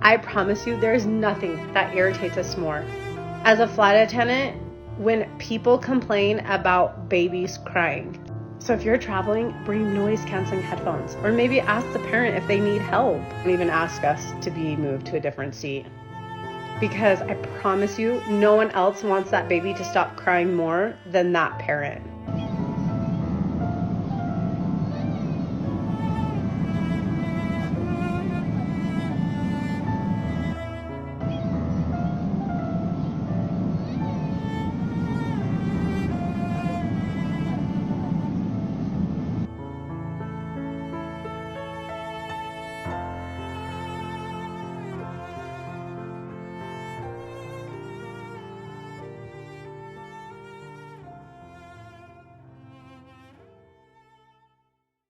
I promise you, there's nothing that irritates us more. As a flight attendant, when people complain about babies crying. So if you're traveling, bring noise-canceling headphones, or maybe ask the parent if they need help. Don't even ask us to be moved to a different seat. Because I promise you, no one else wants that baby to stop crying more than that parent.